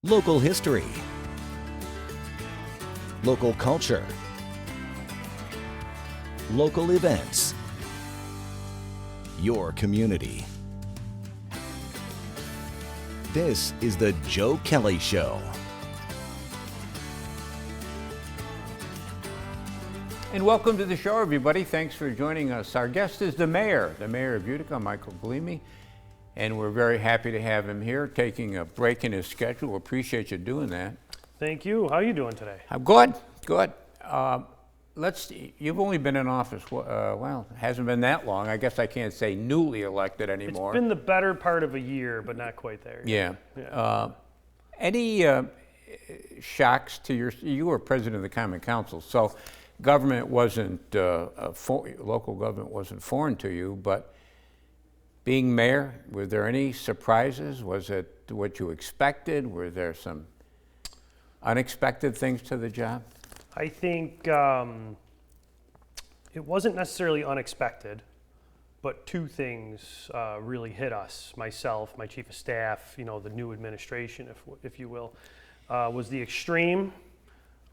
Local history. Local culture. Local events. Your community. This is the Joe Kelly Show. And welcome to the show, everybody. Thanks for joining us. Our guest is the mayor of Utica, Michael Galime, and we're very happy to have him here, taking a break in his schedule. Appreciate you doing that. Thank you. How are you doing today? I'm good. You've only been in office, it hasn't been that long. I guess I can't say newly elected anymore. It's been the better part of a year, but not quite there yet. Yeah. Any shocks to you were president of the Common Council, so government wasn't, local government wasn't foreign to you, but being mayor, were there any surprises? Was it what you expected? Were there some unexpected things to the job? I think it wasn't necessarily unexpected, but two things really hit us, myself, my chief of staff, the new administration, if you will, was the extreme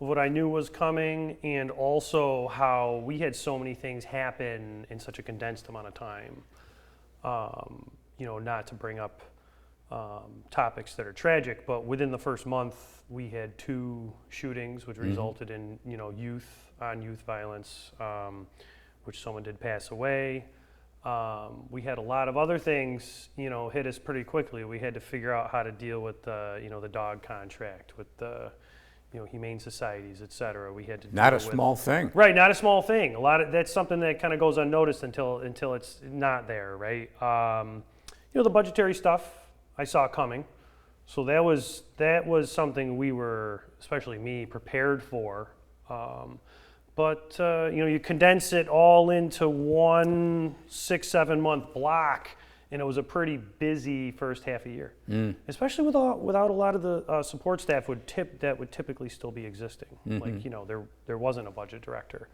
of what I knew was coming, and also how we had so many things happen in such a condensed amount of time. Not to bring up topics that are tragic, but within the first month, we had 2 shootings, which resulted in, youth violence, which someone did pass away. We had a lot of other things, hit us pretty quickly. We had to figure out how to deal with the dog contract, with the, humane societies, et cetera. We had to not a small thing. Right, not a small thing. That's something that kind of goes unnoticed until it's not there, right? The budgetary stuff I saw coming, so that was something we were, especially me, prepared for. But you condense it all into one 6-7 month block, and it was a pretty busy first half of the year, especially without a lot of the support staff that would typically still be existing. Like, there wasn't a budget director.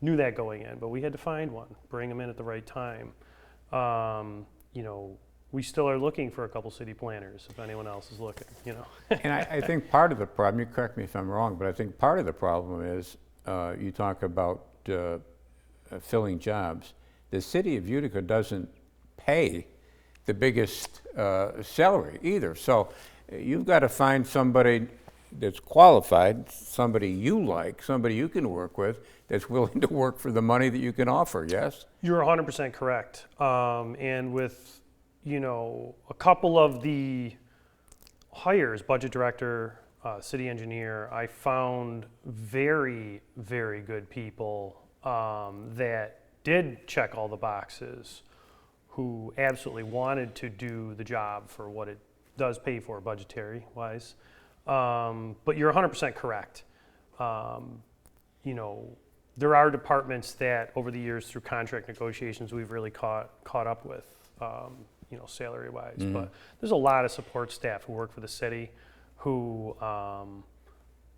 Knew that going in, but we had to find one, bring them in at the right time. We still are looking for a couple city planners if anyone else is looking, And I think part of the problem, you correct me if I'm wrong, but I think part of the problem is you talk about filling jobs. The City of Utica doesn't pay the biggest salary either. So you've got to find somebody that's qualified, somebody you like, somebody you can work with, that's willing to work for the money that you can offer, yes? You're 100% correct. And with, a couple of the hires, budget director, city engineer, I found very, very good people that did check all the boxes, who absolutely wanted to do the job for what it does pay for budgetary wise. But you're 100% correct. There are departments that over the years through contract negotiations we've really caught up with, salary wise. But there's a lot of support staff who work for the city who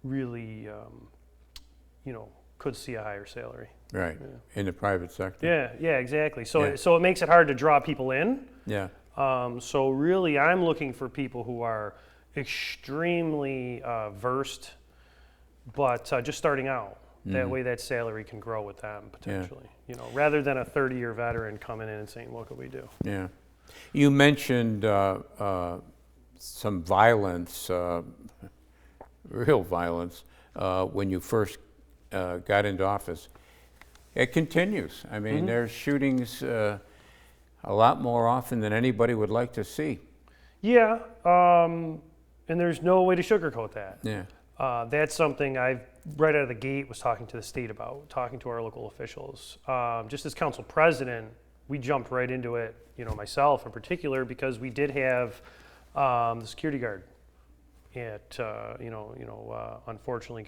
really, could see a higher salary. Right, in the private sector. Yeah, exactly. So it makes it hard to draw people in. Yeah. So really, I'm looking for people who are extremely versed, but just starting out. That way, that salary can grow with them potentially. Rather than a 30-year veteran coming in and saying, "What can we do?" Yeah. You mentioned some violence, real violence, when you first got into office. It continues. I mean, there's shootings a lot more often than anybody would like to see. Yeah, and there's no way to sugarcoat that. Yeah. That's something I've, right out of the gate, was talking to the state about, talking to our local officials. Just as council president, we jumped right into it, myself in particular, because we did have the security guard unfortunately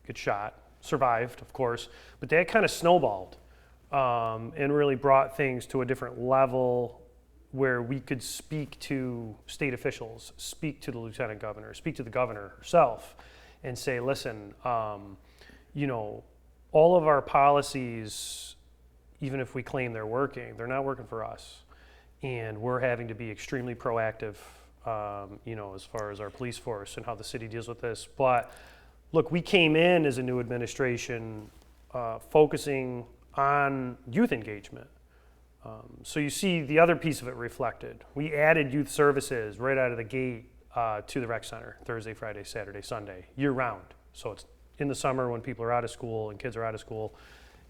get shot. Survived, of course, but that kind of snowballed and really brought things to a different level where we could speak to state officials, speak to the lieutenant governor, speak to the governor herself, and say, listen, all of our policies, even if we claim they're working, they're not working for us. And we're having to be extremely proactive as far as our police force and how the city deals with this. But look, we came in as a new administration focusing on youth engagement. So you see the other piece of it reflected. We added youth services right out of the gate to the rec center, Thursday, Friday, Saturday, Sunday, year round. So it's in the summer when people are out of school and kids are out of school,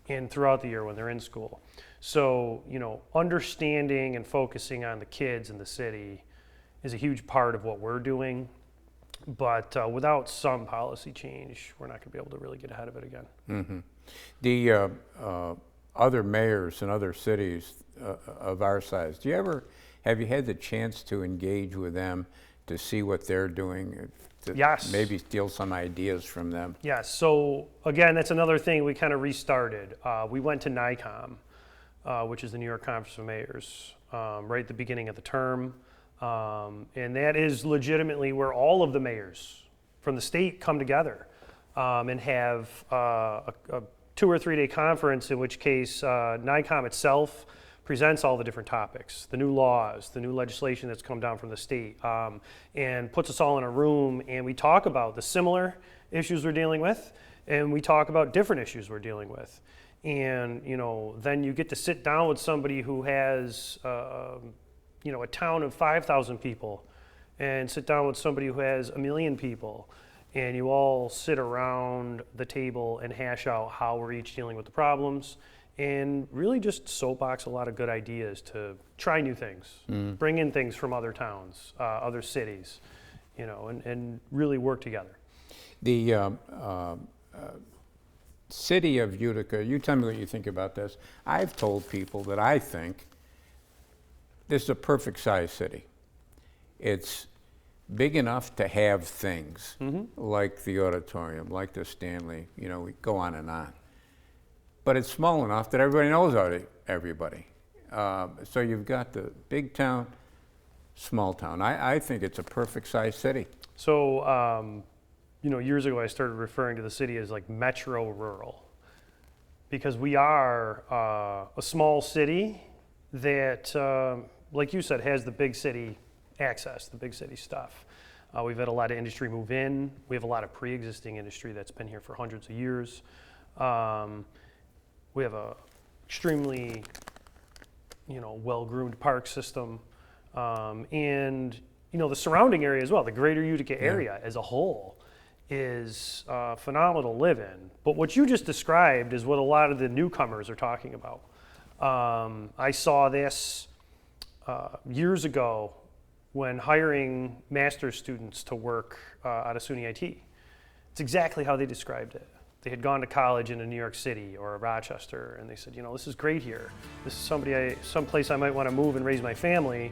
and throughout the year when they're in school. So, understanding and focusing on the kids in the city is a huge part of what we're doing. But without some policy change, we're not going to be able to really get ahead of it again. Mm-hmm. The other mayors in other cities of our size, have you had the chance to engage with them to see what they're doing? To Yes. maybe steal some ideas from them? Yes. So again, that's another thing we kind of restarted. We went to NICOM, which is the New York Conference of Mayors, right at the beginning of the term. And that is legitimately where all of the mayors from the state come together and have a 2 or 3 day conference, in which case NICOM itself presents all the different topics, the new laws, the new legislation that's come down from the state, and puts us all in a room, and we talk about the similar issues we're dealing with, and we talk about different issues we're dealing with. And then you get to sit down with somebody who has a town of 5,000 people, and sit down with somebody who has 1 million people, and you all sit around the table and hash out how we're each dealing with the problems, and really just soapbox a lot of good ideas to try new things, bring in things from other towns, other cities, and really work together. The City of Utica, you tell me what you think about this. I've told people that I think this is a perfect size city. It's big enough to have things like the auditorium, like the Stanley, we go on and on. But it's small enough that everybody knows everybody. So you've got the big town, small town. I think it's a perfect size city. So, years ago I started referring to the city as like metro rural, because we are a small city that, like you said, has the big city access, the big city stuff. We've had a lot of industry move in. We have a lot of pre-existing industry that's been here for hundreds of years. We have a extremely, well-groomed park system, and the surrounding area as well. The greater Utica area as a whole is phenomenal to live in. But what you just described is what a lot of the newcomers are talking about. I saw this years ago when hiring master's students to work out of SUNY IT. It's exactly how they described it. They had gone to college in a New York City or a Rochester, and they said, this is great here. This is someplace I might want to move and raise my family,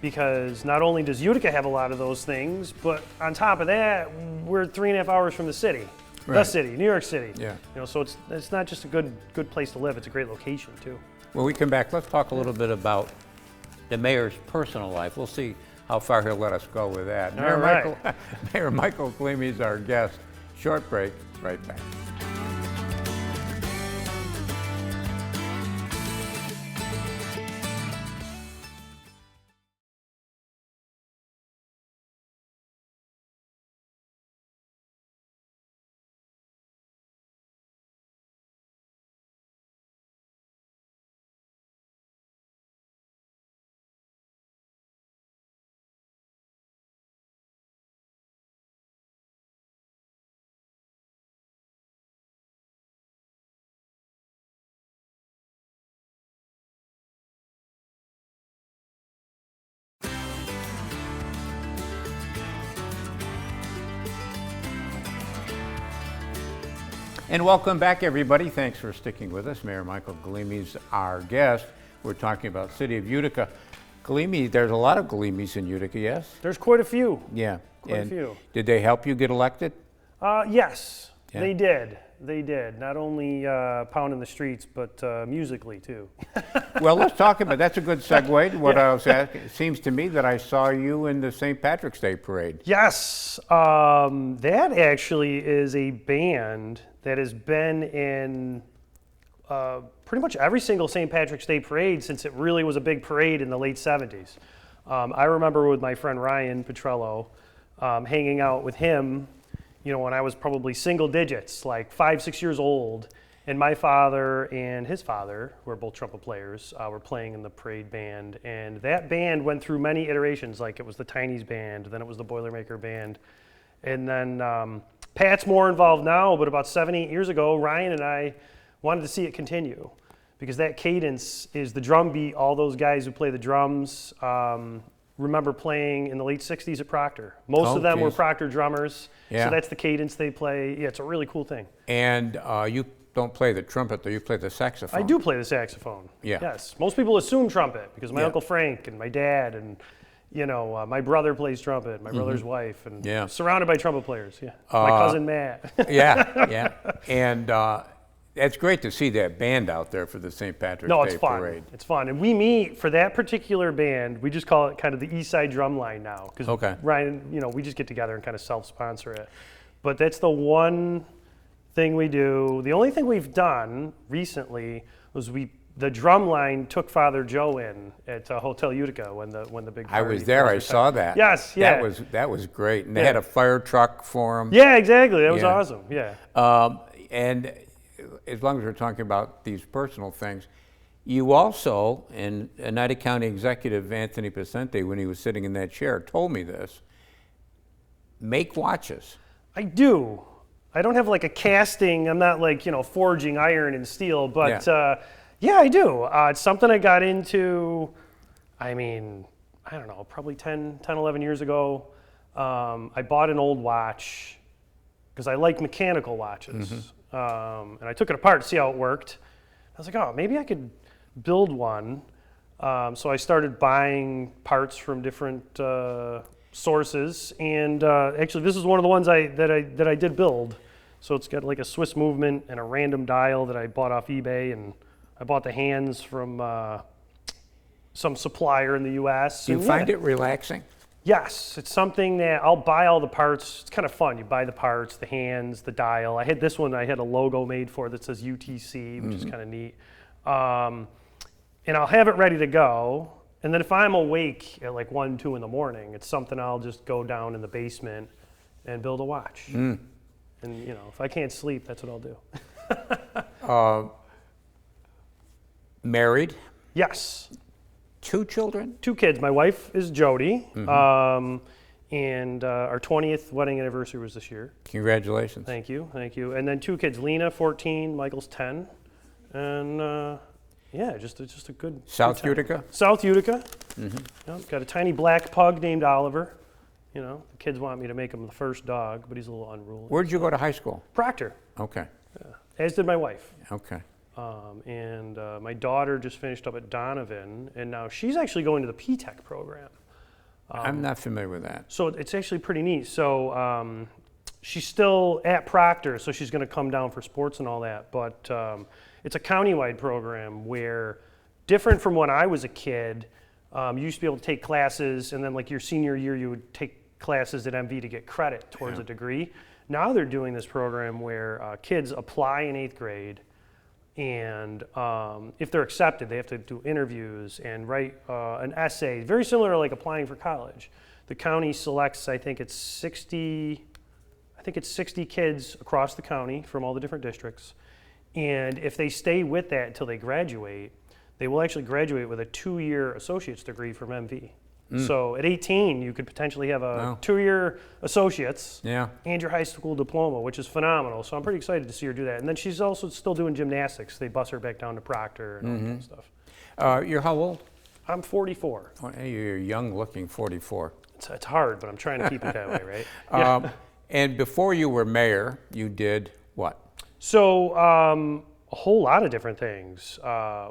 because not only does Utica have a lot of those things, but on top of that, we're 3.5 hours from the city, the city, New York City. Yeah. So it's not just a good place to live; it's a great location too. When we come back, let's talk a little bit about the mayor's personal life. We'll see how far he'll let us go with that. All right. Mayor Michael Galime is our guest. Short break, right back. And welcome back, everybody. Thanks for sticking with us. Mayor Michael Galime is our guest. We're talking about City of Utica. Galime, there's a lot of Galimes in Utica, yes? There's quite a few. Yeah. Quite a few. Did they help you get elected? Yes, Yeah. they did. They did. Not only pounding the streets, but musically too. Well, let's talk about, that's a good segue to what I was asking. It seems to me that I saw you in the St. Patrick's Day parade. Yes, that actually is a band that has been in pretty much every single St. Patrick's Day parade since it really was a big parade in the late 70s. I remember with my friend Ryan Petrello, hanging out with him, when I was probably single digits, like 5, 6 years old, and my father and his father, who are both trumpet players, were playing in the parade band, and that band went through many iterations. Like it was the Tiny's band, then it was the Boilermaker band, and then Pat's more involved now. But about 7, 8 years ago, Ryan and I wanted to see it continue, because that cadence is the drum beat. All those guys who play the drums remember playing in the late 60s at Proctor. Most of them were Proctor drummers, so that's the cadence they play. Yeah, it's a really cool thing. And you don't play the trumpet, though. You play the saxophone. I do play the saxophone. Yeah. Yes. Most people assume trumpet because my Uncle Frank and my dad and my brother plays trumpet, my brother's wife, and surrounded by trumpet players. Yeah. My cousin Matt. Yeah. And it's great to see that band out there for the St. Patrick's Day Parade. It's fun. And we meet for that particular band. We just call it kind of the East Side Drumline now, because Ryan, we just get together and kind of self-sponsor it. But that's the one thing we do. The only thing we've done recently was the drum line took Father Joe in at Hotel Utica when the big party. I was there. I saw that. Yes, yeah. That was great. And they had a fire truck for him. Yeah, exactly. That was awesome. Yeah. And as long as we're talking about these personal things, you also, and Oneida County Executive Anthony Pacente, when he was sitting in that chair, told me this, make watches. I do. I don't have like a casting. I'm not like, forging iron and steel, but yeah, I do. It's something I got into, I don't know, probably 10, 11 years ago. I bought an old watch because I like mechanical watches. And I took it apart to see how it worked. I was like, oh, maybe I could build one. So I started buying parts from different sources, and actually this is one of the ones that I did build. So it's got like a Swiss movement and a random dial that I bought off eBay, and I bought the hands from some supplier in the U.S. Do you find it relaxing? Yes, it's something that I'll buy all the parts. It's kind of fun. You buy the parts, the hands, the dial. I had this one. I had a logo made for it that says UTC, which is kind of neat. And I'll have it ready to go. And then if I'm awake at like 1, 2 in the morning, it's something I'll just go down in the basement and build a watch. And if I can't sleep, that's what I'll do. Married? Yes. 2 children? 2 kids. My wife is Jody, and our 20th wedding anniversary was this year. Congratulations. Thank you. And then 2 kids, Lena, 14, Michael's 10, and just a good South good Utica? South Utica. Got a tiny black pug named Oliver. The kids want me to make him the first dog, but he's a little unruly. Where'd you go to high school? Proctor. Okay. As did my wife. Okay. And my daughter just finished up at Donovan, and now she's actually going to the P-Tech program. I'm not familiar with that. So it's actually pretty neat. So she's still at Proctor, so she's going to come down for sports and all that. But it's a countywide program where, different from when I was a kid, you used to be able to take classes, and then like your senior year, you would take classes at MV to get credit towards a degree. Now they're doing this program where kids apply in 8th grade, and if they're accepted, they have to do interviews and write an essay, very similar to like applying for college. The county selects, I think it's 60 kids across the county from all the different districts. And if they stay with that until they graduate, they will actually graduate with a 2-year associate's degree from MV. So at 18, you could potentially have a 2-year associate's and your high school diploma, which is phenomenal. So I'm pretty excited to see her do that. And then she's also still doing gymnastics. They bus her back down to Proctor and all that kind of stuff. You're how old? I'm 44. Oh, you're young looking 44. It's hard, but I'm trying to keep it that way, right? And before you were mayor, you did what? So a whole lot of different things.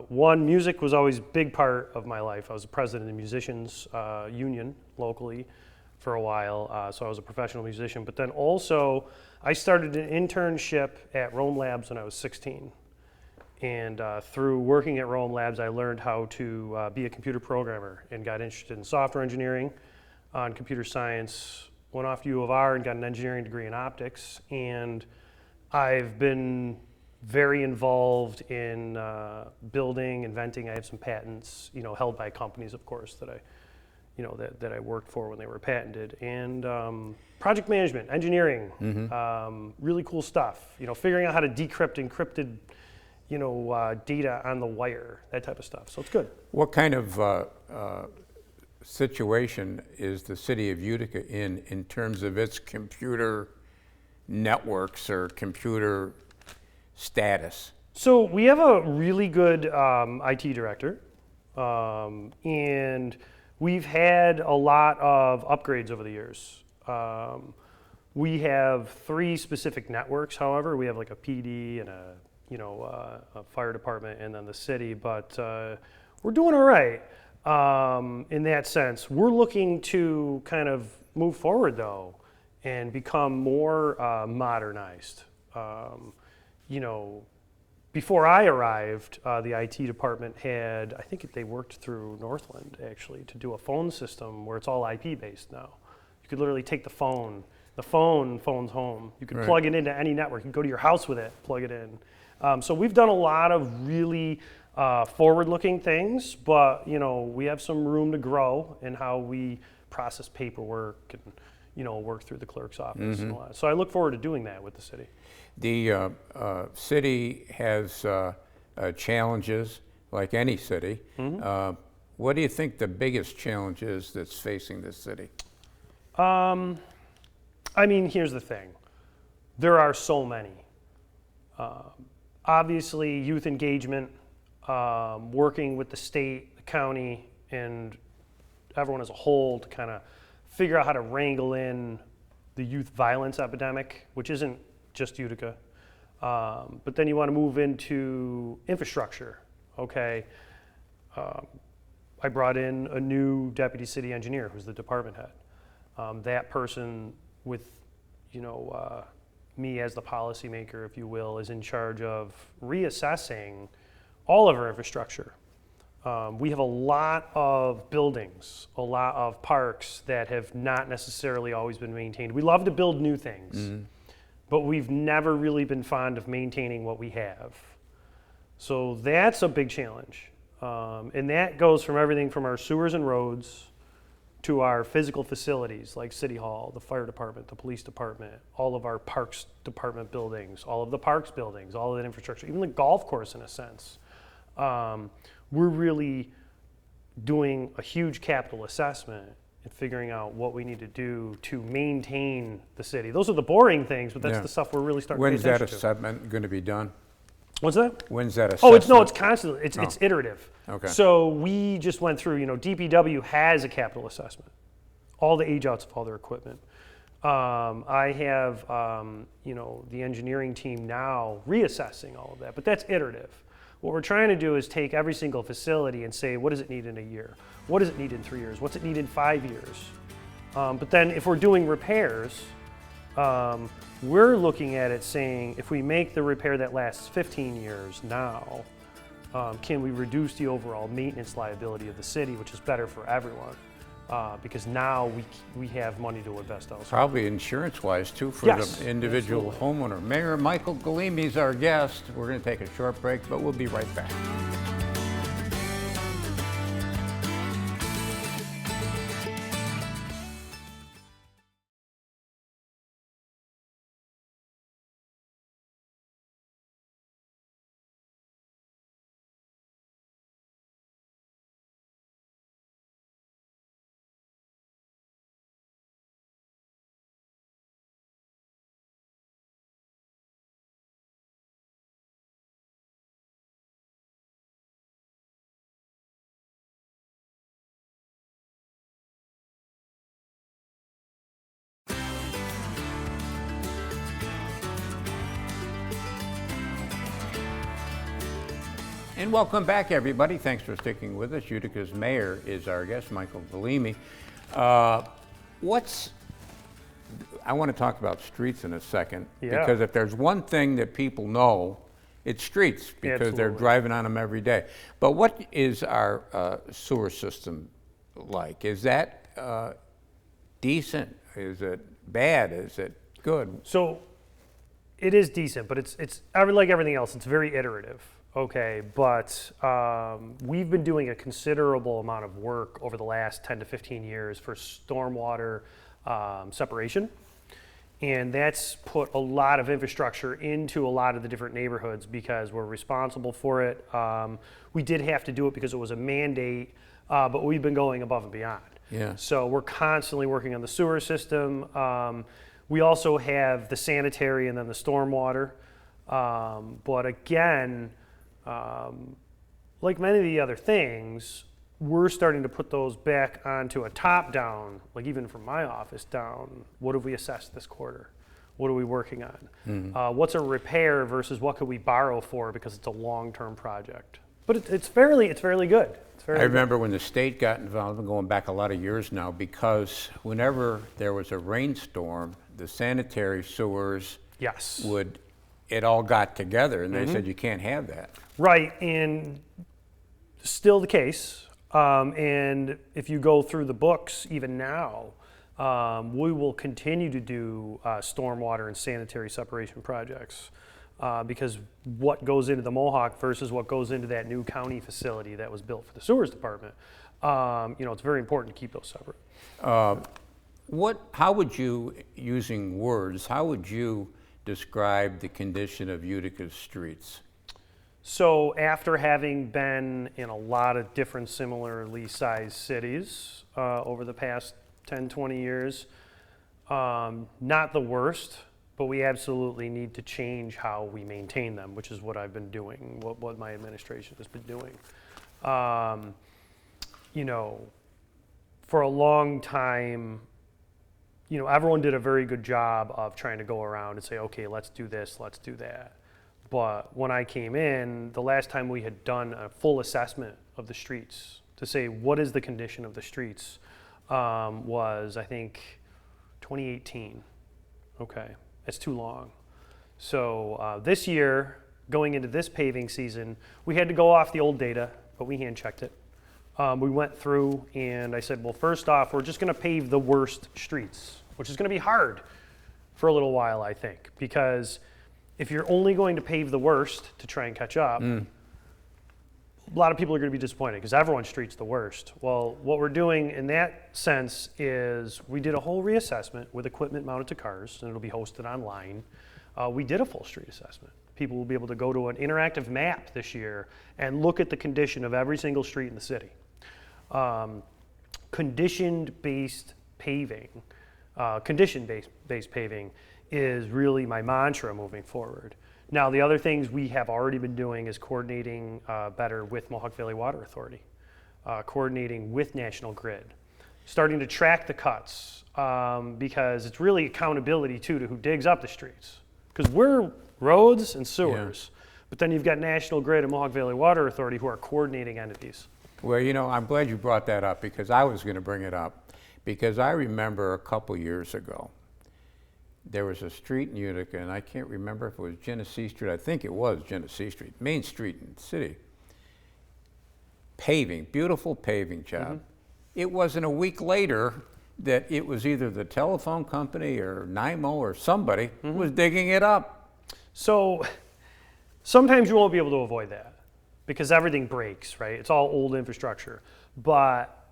One, music was always a big part of my life. I was the president of the musicians union locally for a while, so I was a professional musician. But then also, I started an internship at Rome Labs when I was 16. And through working at Rome Labs, I learned how to be a computer programmer and got interested in software engineering, on computer science, went off to U of R and got an engineering degree in optics. And I've been very involved in building, inventing. I have some patents, held by companies, of course, that I, that I worked for when they were patented, and project management, engineering, really cool stuff. Figuring out how to decrypt encrypted, data on the wire, that type of stuff. So it's good. What kind of situation is the city of Utica in terms of its computer networks or computer status? So we have a really good IT director, and we've had a lot of upgrades over the years. We have 3 specific networks, however. We have like a PD and a fire department and then the city, but we're doing all right in that sense. We're looking to kind of move forward though and become more modernized. Before I arrived, the IT department had, I think they worked through Northland actually to do a phone system where it's all IP based now. You could literally take the phone phone's home. You could plug it into any network. You can go to your house with it, plug it in. So we've done a lot of really forward-looking things, but we have some room to grow in how we process paperwork and work through the clerk's office and all that. So I look forward to doing that with the city. The city has challenges, like any city. What do you think the biggest challenge is that's facing this city? Here's the thing. There are so many. Obviously, youth engagement, working with the state, the county, and everyone as a whole to kind of figure out how to wrangle in the youth violence epidemic, which isn't just Utica. But then you want to move into infrastructure, okay? I brought in a new deputy city engineer who's the department head. That person with, me as the policymaker, if you will, is in charge of reassessing all of our infrastructure. We have a lot of buildings, a lot of parks that have not necessarily always been maintained. We love to build new things, but we've never really been fond of maintaining what we have. So that's a big challenge. And that goes from everything from our sewers and roads to our physical facilities like City Hall, the fire department, the police department, all of our parks department buildings, all of the parks buildings, all of that infrastructure, even the golf course in a sense. We're really doing a huge capital assessment and figuring out what we need to do to maintain the city. Those are the boring things, but that's the stuff we're really starting to pay attention to. When's that assessment going to be done? What's that? When's that assessment? It's constantly, it's iterative. Okay. So we just went through, DPW has a capital assessment, all the age outs of all their equipment. I have, the engineering team now reassessing all of that, but that's iterative. What we're trying to do is take every single facility and say, what does it need in a year? What does it need in 3 years? What's it need in 5 years? But then if we're doing repairs, we're looking at it saying, if we make the repair that lasts 15 years now, can we reduce the overall maintenance liability of the city, which is better for everyone? Because now we have money to invest elsewhere. Probably insurance-wise, too, for the individual homeowner. Mayor Michael Galime is our guest. We're going to take a short break, but we'll be right back. And welcome back, everybody. Thanks for sticking with us. Utica's mayor is our guest, Michael Galime. I want to talk about streets in a second, because if there's one thing that people know, it's streets, because they're driving on them every day. But what is our sewer system like? Is that decent? Is it bad? Is it good? So it is decent, but it's like everything else. It's very iterative. okay, but we've been doing a considerable amount of work over the last 10 to 15 years for stormwater separation. And that's put a lot of infrastructure into a lot of the different neighborhoods because we're responsible for it. We did have to do it because it was a mandate, but we've been going above and beyond. Yeah. So we're constantly working on the sewer system. We also have the sanitary and then the stormwater. But again, like many of the other things, we're starting to put those back onto a top-down, like even from my office down, what have we assessed this quarter? What are we working on? Mm-hmm. What's a repair versus what could we borrow for because it's a long-term project? But it's fairly good. It's fairly I remember when the state got involved, I'm going back a lot of years now, because whenever there was a rainstorm, the sanitary sewers Yes. it all got together, and they said you can't have that. Right, and still the case. And if you go through the books, even now, we will continue to do stormwater and sanitary separation projects because what goes into the Mohawk versus what goes into that new county facility that was built for the sewers department, it's very important to keep those separate. How would you, using words, how would you describe the condition of Utica's streets? So after having been in a lot of different similarly sized cities over the past 10, 20 years, not the worst, but we absolutely need to change how we maintain them, which is what I've been doing, what my administration has been doing. For a long time, everyone did a very good job of trying to go around and say, okay, let's do this, let's do that. But when I came in, the last time we had done a full assessment of the streets to say what is the condition of the streets was, I think, 2018. Okay, that's too long. So this year, going into this paving season, we had to go off the old data, but we hand checked it. We went through and I said, well, first off, we're just gonna pave the worst streets, which is gonna be hard for a little while, I think, because if you're only going to pave the worst to try and catch up, a lot of people are going to be disappointed because everyone's street's the worst. Well, what we're doing in that sense is we did a whole reassessment with equipment mounted to cars, and it'll be hosted online. We did a full street assessment. People will be able to go to an interactive map this year and look at the condition of every single street in the city. Condition-based paving is really my mantra moving forward. Now, the other things we have already been doing is coordinating better with Mohawk Valley Water Authority, coordinating with National Grid, starting to track the cuts because it's really accountability too to who digs up the streets. Because we're roads and sewers, but then you've got National Grid and Mohawk Valley Water Authority who are coordinating entities. Well, I'm glad you brought that up because I was going to bring it up. Because I remember a couple years ago, there was a street in Utica, and I can't remember if it was Genesee Street. I think it was Genesee Street, Main Street in the city. Paving, beautiful paving job. It wasn't a week later that it was either the telephone company or NIMO or somebody was digging it up. So sometimes you won't be able to avoid that because everything breaks, right? It's all old infrastructure. But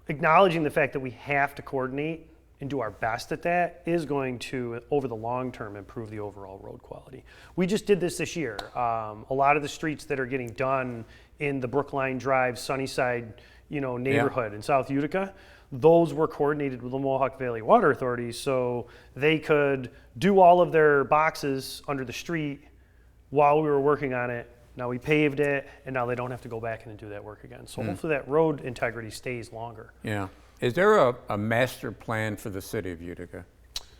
acknowledging the fact that we have to coordinate and do our best at that is going to, over the long term, improve the overall road quality. We just did this year. A lot of the streets that are getting done in the Brookline Drive, Sunnyside, neighborhood in South Utica, those were coordinated with the Mohawk Valley Water Authority so they could do all of their boxes under the street while we were working on it. Now we paved it, and now they don't have to go back in and do that work again. So hopefully that road integrity stays longer. Yeah. Is there a master plan for the city of Utica?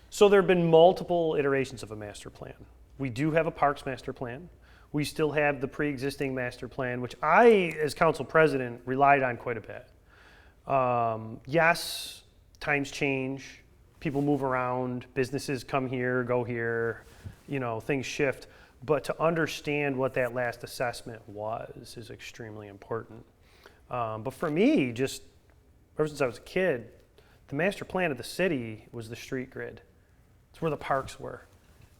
So there have been multiple iterations of a master plan. We do have a parks master plan. We still have the pre-existing master plan, which I, as council president, relied on quite a bit. Yes, times change, people move around, businesses come here, go here, things shift. But to understand what that last assessment was is extremely important. But for me, just ever since I was a kid, the master plan of the city was the street grid. It's where the parks were.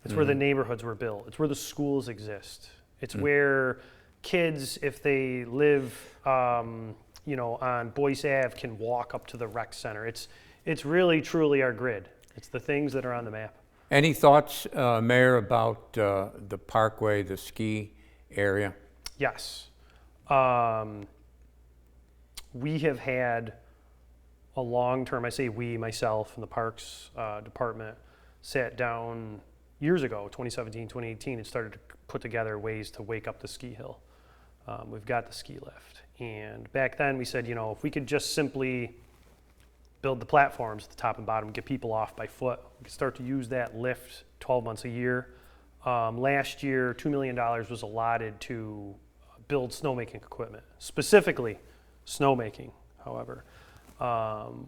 It's where the neighborhoods were built. It's where the schools exist. It's where kids, if they live, you know, on Boyce Ave, can walk up to the rec center. It's really, truly our grid. It's the things that are on the map. Any thoughts, Mayor, about the parkway, the ski area? Yes. We have had a long-term, I say we, myself, and the Parks Department sat down years ago, 2017, 2018, and started to put together ways to wake up the ski hill. We've got the ski lift. And back then we said, you know, if we could just simply build the platforms at the top and bottom, get people off by foot, we could start to use that lift 12 months a year. Last year, $2 million was allotted to build snowmaking equipment, specifically snowmaking, however.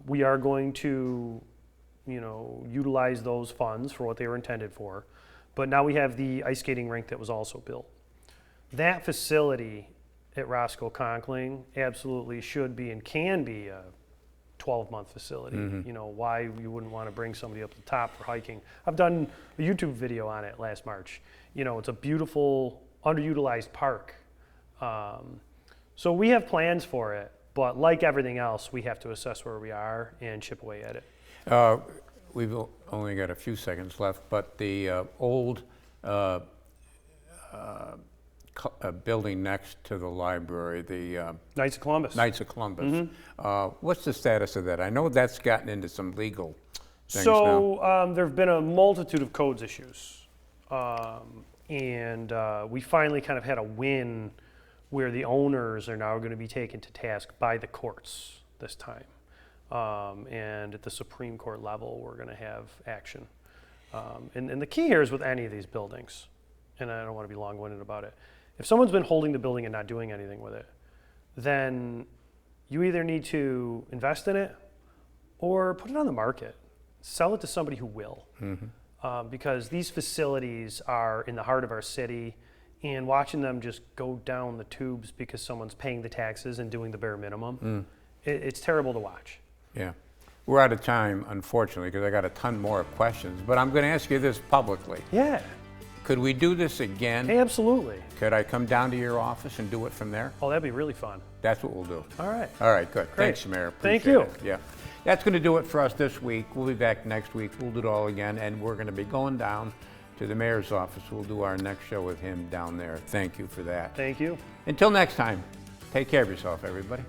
We are going to, you know, utilize those funds for what they were intended for. But now we have the ice skating rink that was also built. That facility at Roscoe Conkling absolutely should be and can be a 12-month facility. You know, why you wouldn't want to bring somebody up the top for hiking. I've done a YouTube video on it last March. You know, it's a beautiful, underutilized park. So we have plans for it, but like everything else, we have to assess where we are and chip away at it. We've only got a few seconds left, but the old building next to the library, the Knights of Columbus. Knights of Columbus. What's the status of that? I know that's gotten into some legal things now. So there have been a multitude of codes issues. And we finally kind of had a win where the owners are now going to be taken to task by the courts this time. And at the Supreme Court level, we're going to have action. And the key here is with any of these buildings, and I don't want to be long-winded about it, if someone's been holding the building and not doing anything with it, then you either need to invest in it or put it on the market. Sell it to somebody who will. Because these facilities are in the heart of our city, and watching them just go down the tubes because someone's paying the taxes and doing the bare minimum, it's terrible to watch. Yeah. We're out of time, unfortunately, because I got a ton more questions, but I'm going to ask you this publicly. Yeah. Could we do this again? Absolutely. Could I come down to your office and do it from there? Oh, that'd be really fun. That's what we'll do. All right. All right, good. Great. Thanks, Mayor. Thank Appreciate you. it. Yeah. That's going to do it for us this week. We'll be back next week. We'll do it all again, and we're going to be going down to the mayor's office. We'll do our next show with him down there. Thank you for that. Thank you. Until next time, take care of yourself, everybody.